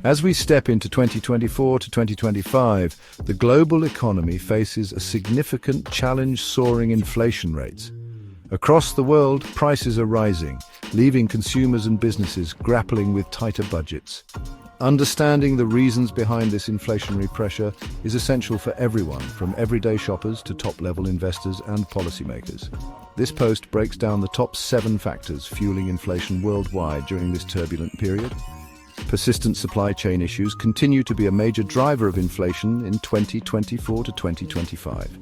As we step into 2024 to 2025, the global economy faces a significant challenge: soaring inflation rates. Across the world, prices are rising, leaving consumers and businesses grappling with tighter budgets. Understanding the reasons behind this inflationary pressure is essential for everyone, from everyday shoppers to top-level investors and policymakers. This post breaks down the top 7 factors fueling inflation worldwide during this turbulent period. Persistent supply chain issues continue to be a major driver of inflation in 2024 to 2025.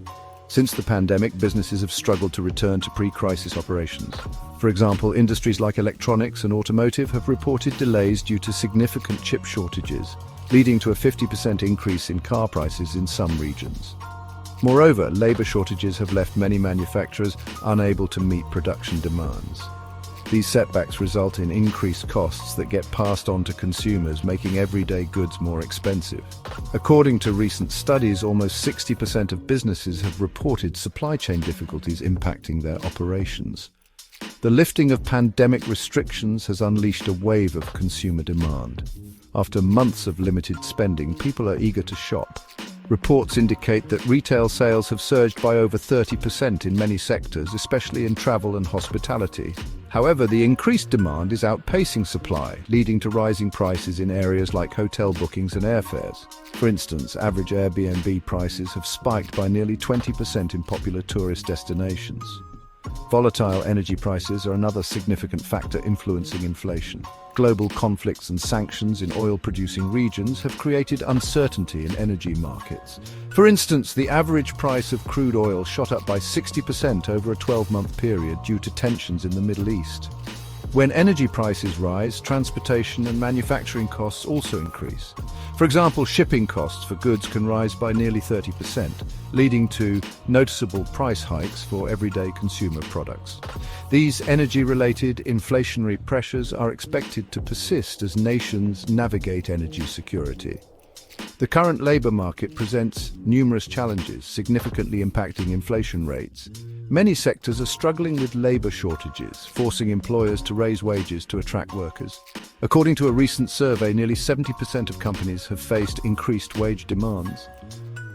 Since the pandemic, businesses have struggled to return to pre-crisis operations. For example, industries like electronics and automotive have reported delays due to significant chip shortages, leading to a 50% increase in car prices in some regions. Moreover, labor shortages have left many manufacturers unable to meet production demands. These setbacks result in increased costs that get passed on to consumers, making everyday goods more expensive. According to recent studies, almost 60% of businesses have reported supply chain difficulties impacting their operations. The lifting of pandemic restrictions has unleashed a wave of consumer demand. After months of limited spending, people are eager to shop. Reports indicate that retail sales have surged by over 30% in many sectors, especially in travel and hospitality. However, the increased demand is outpacing supply, leading to rising prices in areas like hotel bookings and airfares. For instance, average Airbnb prices have spiked by nearly 20% in popular tourist destinations. Volatile energy prices are another significant factor influencing inflation. Global conflicts and sanctions in oil-producing regions have created uncertainty in energy markets. For instance, the average price of crude oil shot up by 60% over a 12-month period due to tensions in the Middle East. When energy prices rise, transportation and manufacturing costs also increase. For example, shipping costs for goods can rise by nearly 30%, leading to noticeable price hikes for everyday consumer products. These energy-related inflationary pressures are expected to persist as nations navigate energy security. The current labor market presents numerous challenges, significantly impacting inflation rates. Many sectors are struggling with labor shortages, forcing employers to raise wages to attract workers. According to a recent survey, nearly 70% of companies have faced increased wage demands.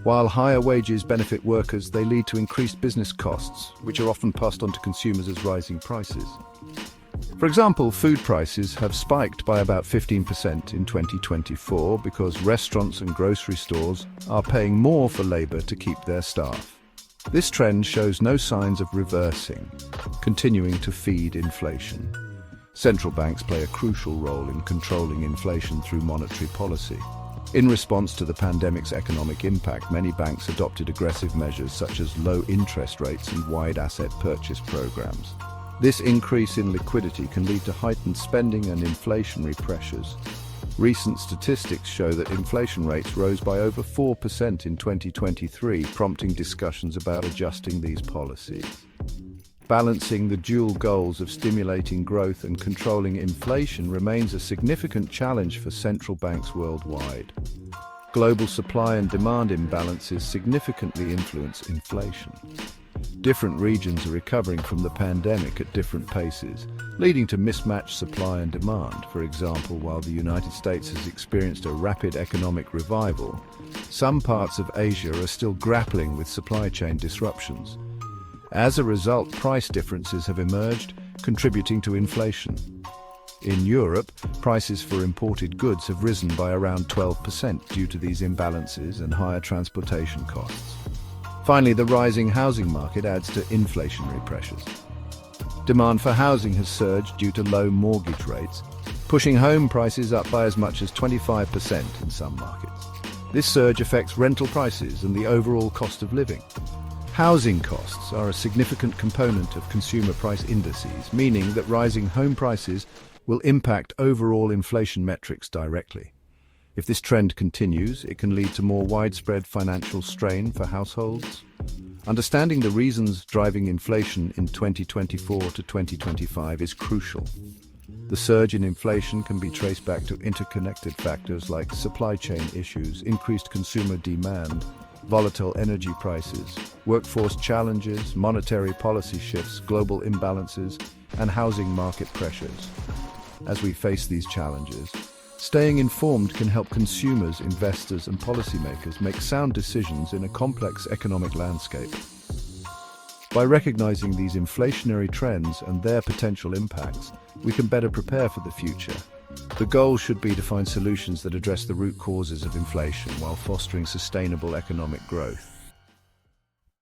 While higher wages benefit workers, they lead to increased business costs, which are often passed on to consumers as rising prices. For example, food prices have spiked by about 15% in 2024 because restaurants and grocery stores are paying more for labor to keep their staff. This trend shows no signs of reversing, continuing to feed inflation. Central banks play a crucial role in controlling inflation through monetary policy. In response to the pandemic's economic impact, many banks adopted aggressive measures such as low interest rates and wide asset purchase programs. This increase in liquidity can lead to heightened spending and inflationary pressures. Recent statistics show that inflation rates rose by over 4% in 2023, prompting discussions about adjusting these policies. Balancing the dual goals of stimulating growth and controlling inflation remains a significant challenge for central banks worldwide. Global supply and demand imbalances significantly influence inflation. Different regions are recovering from the pandemic at different paces, leading to mismatched supply and demand. For example, while the United States has experienced a rapid economic revival, some parts of Asia are still grappling with supply chain disruptions. As a result, price differences have emerged, contributing to inflation. In Europe, prices for imported goods have risen by around 12% due to these imbalances and higher transportation costs. Finally, the rising housing market adds to inflationary pressures. Demand for housing has surged due to low mortgage rates, pushing home prices up by as much as 25% in some markets. This surge affects rental prices and the overall cost of living. Housing costs are a significant component of consumer price indices, meaning that rising home prices will impact overall inflation metrics directly. If this trend continues, it can lead to more widespread financial strain for households. Understanding the reasons driving inflation in 2024 to 2025 is crucial. The surge in inflation can be traced back to interconnected factors like supply chain issues, increased consumer demand, volatile energy prices, workforce challenges, monetary policy shifts, global imbalances, and housing market pressures. as we face these challenges. Staying informed can help consumers, investors, and policymakers make sound decisions in a complex economic landscape. By recognizing these inflationary trends and their potential impacts, we can better prepare for the future. The goal should be to find solutions that address the root causes of inflation while fostering sustainable economic growth.